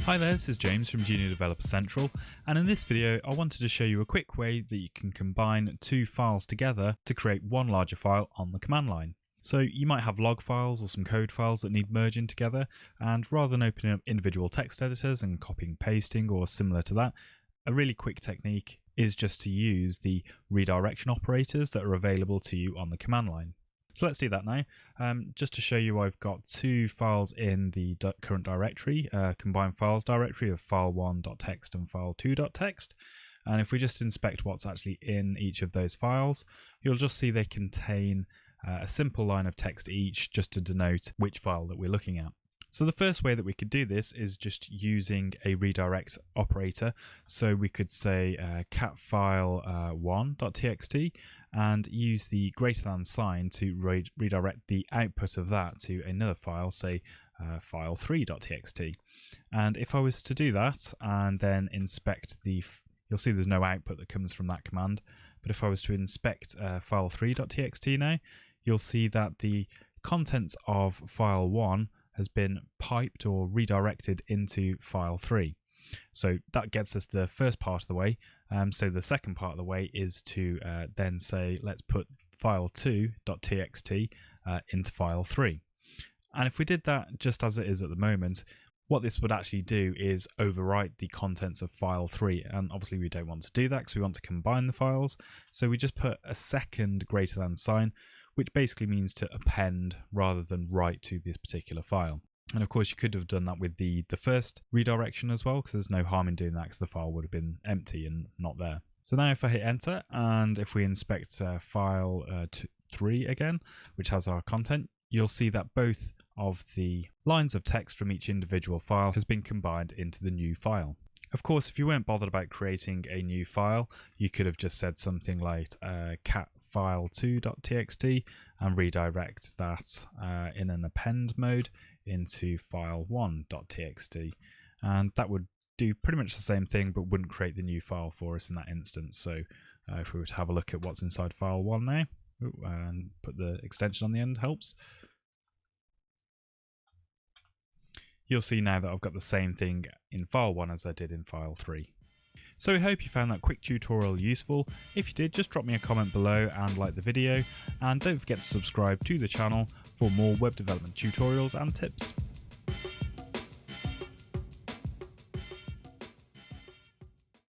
Hi there, this is James from Junior Developer Central, and in this video I wanted to show you a quick way that you can combine two files together to create one larger file on the command line. So you might have log files or some code files that need merging together, and rather than opening up individual text editors and copying pasting or similar to that, a really quick technique is just to use the redirection operators that are available to you on the command line. So let's do that now. Just to show you, I've got two files in the current directory, combined files directory of file1.txt and file2.txt. And if we just inspect what's actually in each of those files, you'll just see they contain a simple line of text each just to denote which file that we're looking at. So the first way that we could do this is just using a redirect operator. So we could say cat file1.txt and use the greater than sign to redirect the output of that to another file, say file3.txt. And if I was to do that and then inspect you'll see there's no output that comes from that command. But if I was to inspect file3.txt now, you'll see that the contents of file1 has been piped or redirected into file 3. So that gets us the first part of the way. So the second part of the way is to then say, let's put file2.txt into file 3. And if we did that just as it is at the moment, what this would actually do is overwrite the contents of file 3. And obviously we don't want to do that because we want to combine the files. So we just put a second greater than sign, which basically means to append rather than write to this particular file. And of course you could have done that with the first redirection as well, because there's no harm in doing that because the file would have been empty and not there. So now if I hit enter and if we inspect file 3 again, which has our content, you'll see that both of the lines of text from each individual file has been combined into the new file. Of course, if you weren't bothered about creating a new file, you could have just said something like cat file2.txt and redirect that in an append mode into file1.txt, and that would do pretty much the same thing but wouldn't create the new file for us in that instance. So if we were to have a look at what's inside file1 now and put the extension on the end, helps. You'll see now that I've got the same thing in file 1 as I did in file 3. So I hope you found that quick tutorial useful. If you did, just drop me a comment below and like the video, and don't forget to subscribe to the channel for more web development tutorials and tips.